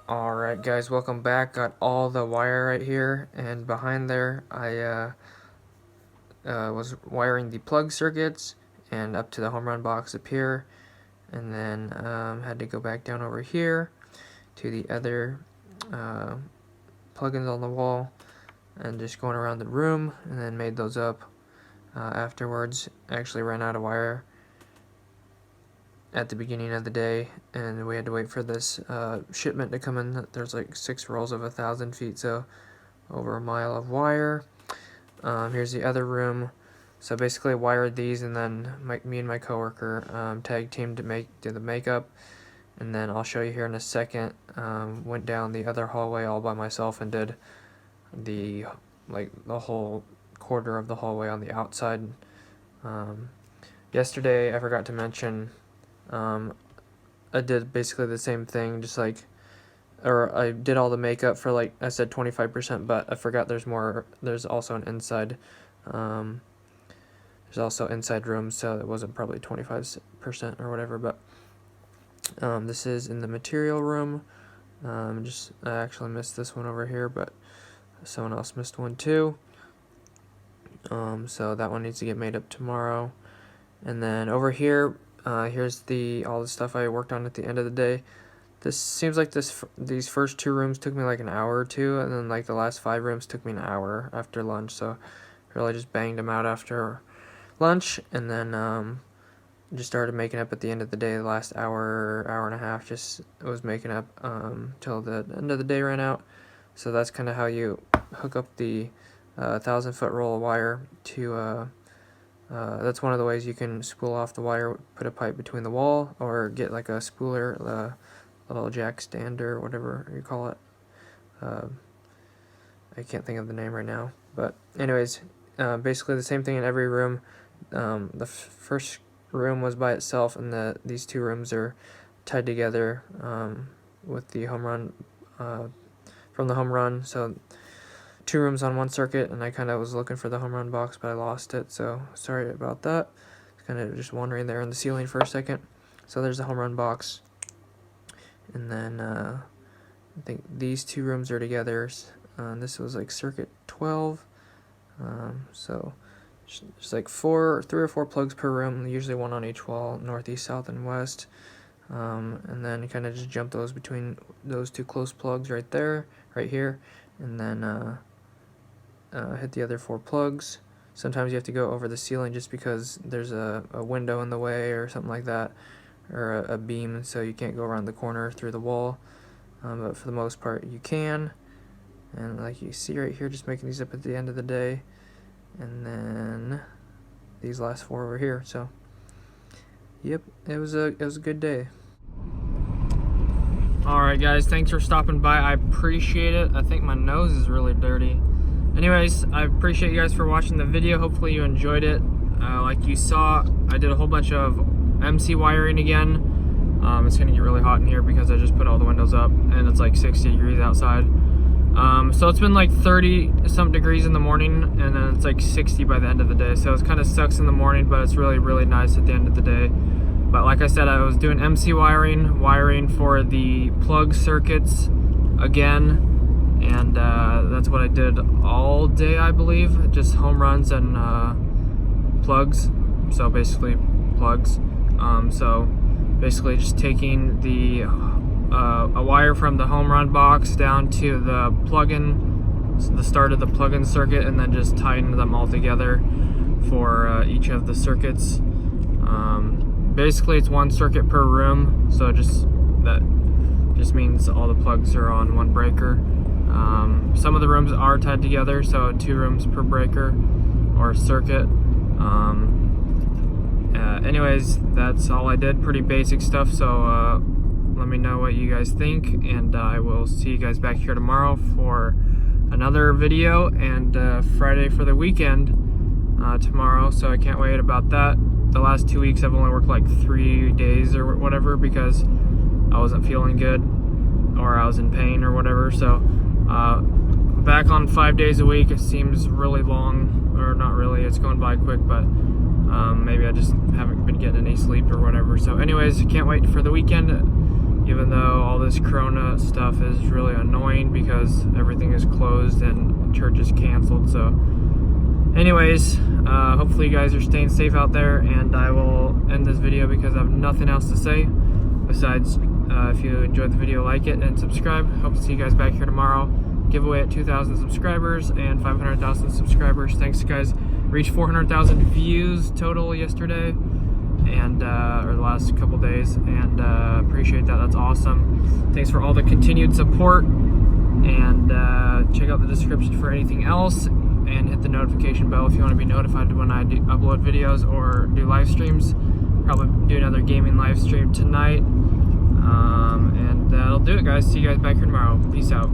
Alright guys, welcome back. Got all the wire right here, and behind there I was wiring the plug circuits and up to the home run box up here, and then had to go back down over here to the other plugins on the wall and just going around the room, and then made those up afterwards. I actually ran out of wire at the beginning of the day, and we had to wait for this shipment to come in. There's like 6 rolls of 1,000 feet, so over a mile of wire. Here's the other room. So basically I wired these, and then me and my coworker tag teamed to do the makeup, and then I'll show you here in a second. Went down the other hallway all by myself and did the whole quarter of the hallway on the outside. Yesterday I forgot to mention, I did basically the same thing, I did all the makeup for, like I said, 25%, but I forgot there's also an inside, there's also inside rooms, so it wasn't probably 25% or whatever, but this is in the material room. I actually missed this one over here, but someone else missed one too. So that one needs to get made up tomorrow. And then over here, here's all the stuff I worked on at the end of the day. This seems like these first 2 rooms took me like an hour or two, and then like the last 5 rooms took me an hour after lunch. So really just banged them out after lunch, and then just started making up at the end of the day. The last hour and a half just was making up till the end of the day ran out. So that's kind of how you hook up the 1,000-foot roll of wire to that's one of the ways you can spool off the wire. Put a pipe between the wall, or get like a spooler, a little jack stander, or whatever you call it. I can't think of the name right now, but anyways, basically the same thing in every room. The first room was by itself, and these 2 rooms are tied together with the home run from the home run. So 2 rooms on one circuit, and I kind of was looking for the home run box, but I lost it, so sorry about that. Kind of just wandering there in the ceiling for a second. So there's the home run box, and then I think these 2 rooms are together. This was like circuit 12, so just like 3 or 4 plugs per room, usually 1 on each wall, northeast, south, and west. And then kind of just jump those between those 2 close plugs right here, and then hit the other 4 plugs. Sometimes you have to go over the ceiling just because there's a window in the way or something like that, or a beam, so you can't go around the corner through the wall, but for the most part you can. And like you see right here, just making these up at the end of the day, and then these last 4 over here. So yep, it was a good day. Alright guys, thanks for stopping by. I appreciate it. I think my nose is really dirty. Anyways, I appreciate you guys for watching the video. Hopefully you enjoyed it. Like you saw, I did a whole bunch of MC wiring again. It's gonna get really hot in here because I just put all the windows up, and it's like 60 degrees outside. So it's been like 30-something degrees in the morning, and then it's like 60 by the end of the day. So it kind of sucks in the morning, but it's really nice at the end of the day. But like I said, I was doing MC wiring for the plug circuits again. And that's what I did all day, I believe. Just home runs and plugs. So basically plugs. So basically just taking a wire from the home run box down to the plug-in, the start of the plug-in circuit, and then just tying them all together for each of the circuits. Basically it's 1 circuit per room, so that just means all the plugs are on 1 breaker. Some of the rooms are tied together, so 2 rooms per breaker or circuit. Anyways, that's all I did. Pretty basic stuff, so let me know what you guys think, and I will see you guys back here tomorrow for another video, and Friday for the weekend tomorrow, so I can't wait about that. The last 2 weeks I've only worked like 3 days or whatever because I wasn't feeling good, or I was in pain or whatever. So back on 5 days a week. It seems really long, or not really, it's going by quick, but maybe I just haven't been getting any sleep or whatever. So anyways, can't wait for the weekend. even though all this Corona stuff is really annoying because everything is closed and church is canceled. So anyways, hopefully you guys are staying safe out there, and I will end this video because I have nothing else to say besides if you enjoyed the video, like it and subscribe. Hope to see you guys back here tomorrow. Giveaway at 2,000 subscribers and 500,000 subscribers. Thanks, guys. Reached 400,000 views total yesterday, and or the last couple days, and appreciate that. That's awesome. Thanks for all the continued support, and check out the description for anything else, and hit the notification bell if you want to be notified when I upload videos or do live streams. Probably do another gaming live stream tonight, and that'll do it, guys. See you guys back here tomorrow. Peace out.